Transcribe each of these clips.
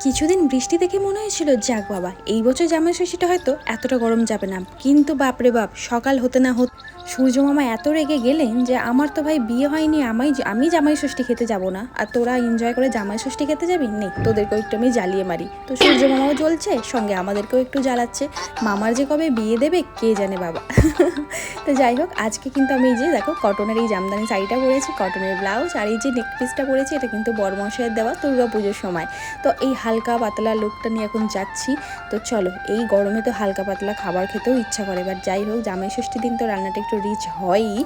কিছুদিন বৃষ্টি দেখে মনে হয়েছিল যাক বাবা এই বছর জামাই ষষ্ঠীটা হয়তো এতটা গরম যাবে না, কিন্তু বাপরে বাপ সকাল হতে না হতে সূর্য মামা এত রেগে গেলেন যে আমার তো ভাই বিয়ে হয়নি, আমি জামাই ষষ্ঠী খেতে যাব না, আর তোরা এনজয় করে জামাই ষষ্ঠী খেতে যাবি নেই, তোদেরকেও একটু আমি জ্বালিয়ে মারি। তো সূর্য মামাও জ্বলছে, সঙ্গে আমাদেরকেও একটু জ্বালাচ্ছে। মামার যে কবে বিয়ে দেবে কে জানে বাবা। তো যাই হোক, আজকে কিন্তু আমি এই যে দেখো কটনের এই জামদানি শাড়িটা পরেছি, কটনের ব্লাউজ, আর এই যে নেক পিসটা পরেছি এটা কিন্তু বড়মশাইয়ের দেওয়া দুর্গা পুজোর সময়। তো এই হালকা পাতলা লুকটা নিয়ে এখন যাচ্ছি। তো চলো, এই গরমে তো হালকা পাতলা খাবার খেতেও ইচ্ছা করে, বাট যাই হোক জামাই ষষ্ঠীর দিন তো রান্নাটা একটু রিচ হয়ই।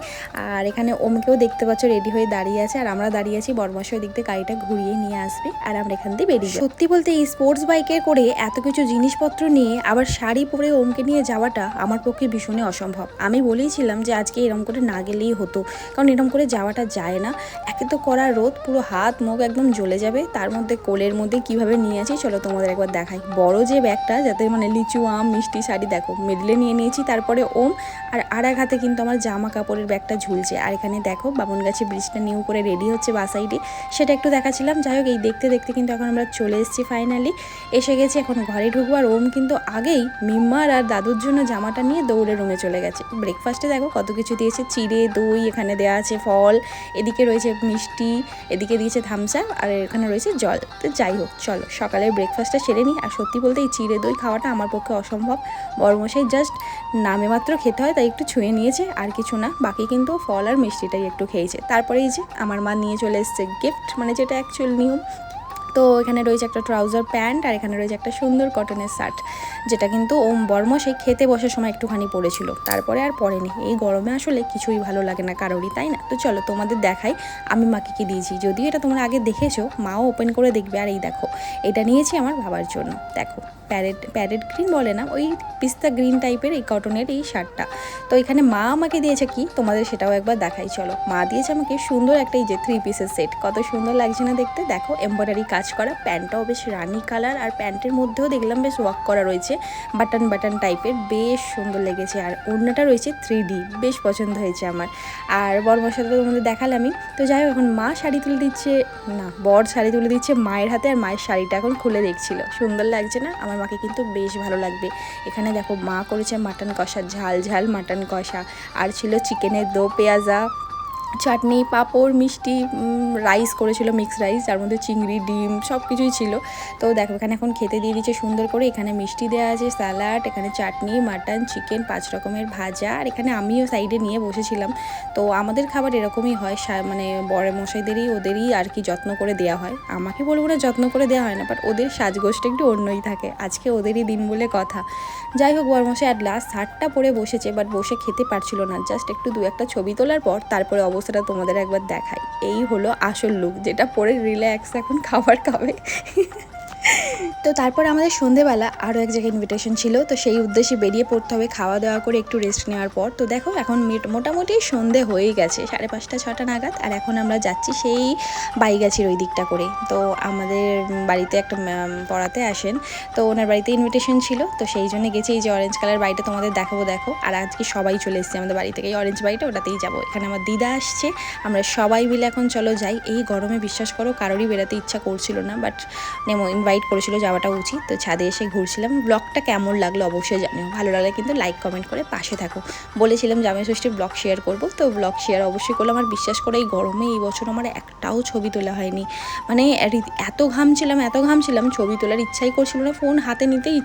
আর এখানে ওমকেও দেখতে পাচ্ছ রেডি হয়ে দাঁড়িয়ে আছে, আর আমরা দাঁড়িয়ে আছি বড়মশাই দিক থেকে গাড়িটা ঘুরিয়ে নিয়ে আসবে আর আমরা এখান থেকে বেরিয়ে যাই। সত্যি বলতে এই স্পোর্টস বাইকে করে এত কিছু জিনিসপত্র নিয়ে আবার শাড়ি পরে ওমকে নিয়ে যাওয়াটা আমার পক্ষে ভীষণই অসম্ভব। আমি বলেইছিলাম যে আজকে এরকম করে না গেলেই হতো, কারণ এরকম করে যাওয়াটা যায় না। একে তো কড়া রোদ, পুরো হাত মুখ একদম জ্বলে যাবে, তার মধ্যে কোলের মধ্যে কিভাবে নিয়ে আছি চলো তোমাদের একবার দেখাই। বড় যে ব্যাগটা, যাতে মানে লিচু আম মিষ্টি শাড়ি দেখো মিডলে নিয়ে নিয়েছি, তারপরে ওম আর এক হাতে কিন্তু আমার জামা কাপড়ের ব্যাগটা ঝুলছে। আর এখানে দেখো বামনগাছি ব্রিজটা নিউ করে রেডি হচ্ছে বাসাইডে, সেটা একটু দেখাচ্ছিলাম। যাই হোক, এই দেখতে দেখতে কিন্তু এখন আমরা চলে এসেছি, ফাইনালি এসে গেছি, এখন ঘরে ঢুকবো। আর ওম কিন্তু আগেই মিম্মার আর দাদুর জন্য জামাটা নিয়ে দৌড়ে রুমে চলে গেছে। ব্রেকফাস্টে দেখো কত কিছু দিয়েছে, চিড়ে দই, এখানে দেওয়া আছে ফল, এদিকে রয়েছে মিষ্টি, এদিকে দিয়েছে থামস আপ, আর এখানে রয়েছে জল। তো যাই হোক চলো সকালের ব্রেকফাস্টটা সেরে নিই। আর সত্যি বলতে এই চিড়ে দই খাওয়াটা আমার পক্ষে অসম্ভব। বড়মশাই জাস্ট নামে মাত্র খেতে হয় তাই একটু ছুঁয়ে নিয়েছে, আর কিছু না, বাকি কিন্তু ফল আর মিষ্টিটাই একটু খেয়েছে। তারপরে এই যে আমার মা নিয়ে চলে এসছে গিফট, মানে যেটা অ্যাকচুয়াল নিয়ম। তো এখানে রয়েছে একটা ট্রাউজার প্যান্ট, আর এখানে রয়েছে একটা সুন্দর কটনের শার্ট, যেটা কিন্তু ওম বর্মশাই খেতে বসার সময় একটুখানি পরেছিল, তারপরে আর পরেনি। এই গরমে আসলে কিছুই ভালো লাগে না কারোরই, তাই না? তো চলো তোমাদের দেখাই আমি মাকে কি দিয়েছি, যদিও এটা তোমরা আগে দেখেছো, মাও ওপেন করে দেখবে। আর এই দেখো, এটা নিয়েছি আমার বাবার জন্য। দেখো প্যারেড গ্রিন বলে না, ওই পিস্তা গ্রিন টাইপের এই কটনের এই শার্টটা। তো এখানে মা আমাকে দিয়েছে কি তোমাদের সেটাও একবার দেখাই চলো। মা দিয়েছে আমাকে সুন্দর একটা এই যে 3 পিসের সেট, কত সুন্দর লাগছে না দেখতে। দেখো এমব্রয়ডারি কাজ করা, প্যান্টটাও বেশ রানি কালার, আর প্যান্টের মধ্যেও দেখলাম বেশ ওয়ার্ক করা রয়েছে, বাটন টাইপের, বেশ সুন্দর লেগেছে। আর ওড়নাটা রয়েছে 3D, বেশ পছন্দ হয়েছে আমার। আর বড়মশাই তো তোমাদের দেখালামই। তো যাই হোক, এখন মা শাড়ি তুলে দিচ্ছে, না বর শাড়ি তুলে দিচ্ছে মায়ের হাতে, আর মায়ের শাড়িটা এখন খুলে দেখছিল। সুন্দর লাগছে না? আমার মাকে কিন্তু বেশ ভালো লাগবে। এখানে দেখো মা করেছে মাটন কষা, ঝাল ঝাল মাটন কষা, আর ছিল চিকেনের দো পেঁয়াজা, চাটনি, পাঁপড়, মিষ্টি, রাইস করেছিল, মিক্স রাইস, যার মধ্যে চিংড়ি ডিম সব কিছুই ছিল। তো দেখো এখানে এখন খেতে দিয়ে দিচ্ছে সুন্দর করে। এখানে মিষ্টি দেওয়া আছে, স্যালাড, এখানে চাটনি, মাটন, চিকেন, 5 রকমের ভাজা, আর এখানে আমিও সাইডে নিয়ে বসেছিলাম। তো আমাদের খাবার এরকমই হয়, মানে বড় মশাইদেরই ওদেরই আর কি যত্ন করে দেওয়া হয়। আমাকে বলবো না যত্ন করে দেওয়া হয় না, বাট ওদের সাজগোজটা একটু অন্যই থাকে। আজকে ওদেরই দিন বলে কথা। যাই হোক, বড়মশাই অ্যাট লাস্ট শার্টটা পরে বসেছে, বাট বসে খেতে পারছিল না, জাস্ট একটু 2-1টা ছবি তোলার পর তারপরে অবস্থাটা তোমাদের একবার দেখাই। এই হলো আসল লুক, যেটা পরে রিল্যাক্স এখন খাবার খাবে। তো তারপর আমাদের সন্ধেবেলা আরও এক জায়গায় ইনভিটেশন ছিল, তো সেই উদ্দেশ্যে বেরিয়ে পড়তে হবে খাওয়া দাওয়া করে একটু রেস্ট নেওয়ার পর। তো দেখো এখন মোটামুটি সন্ধে হয়েই গেছে, 5:30-6টা নাগাদ, আর এখন আমরা যাচ্ছি সেই বাইগাছির ওই দিকটা করে। তো আমাদের বাড়িতে একটা পড়াতে আসেন, তো ওনার বাড়িতে ইনভিটেশন ছিল, তো সেই জন্য গেছি। এই যে অরেঞ্জ কালার বাড়িটা তোমাদের দেখাবো, দেখো। আর আজকে সবাই চলে এসেছি আমাদের বাড়ি থেকে, এই অরেঞ্জ বাড়িটা ওটাতেই যাবো। এখানে আমার দিদা আসছে, আমরা সবাই মিলে এখন চলো যাই। এই গরমে বিশ্বাস করো কারোরই বেরোতে ইচ্ছা করছিল না, বাট ইনভাইট করেছিল, যাওয়াটা উচিত। তো ছাদে এসে ঘুরছিলাম। ব্লগটা কেমন লাগলো অবশ্যই জানিও, ভালো লাগলে কিন্তু লাইক কমেন্ট করে পাশে থাকো। বলেছিলাম জামাই ষষ্ঠীর ব্লগ শেয়ার করবো, তো ব্লগ শেয়ার অবশ্যই করলাম। আর বিশ্বাস করে এই গরমে এই বছর আমার একটাও ছবি তোলা হয়নি, মানে এত ঘামছিলাম ছবি তোলার ইচ্ছাই করছিল না, ফোন হাতে নিতেই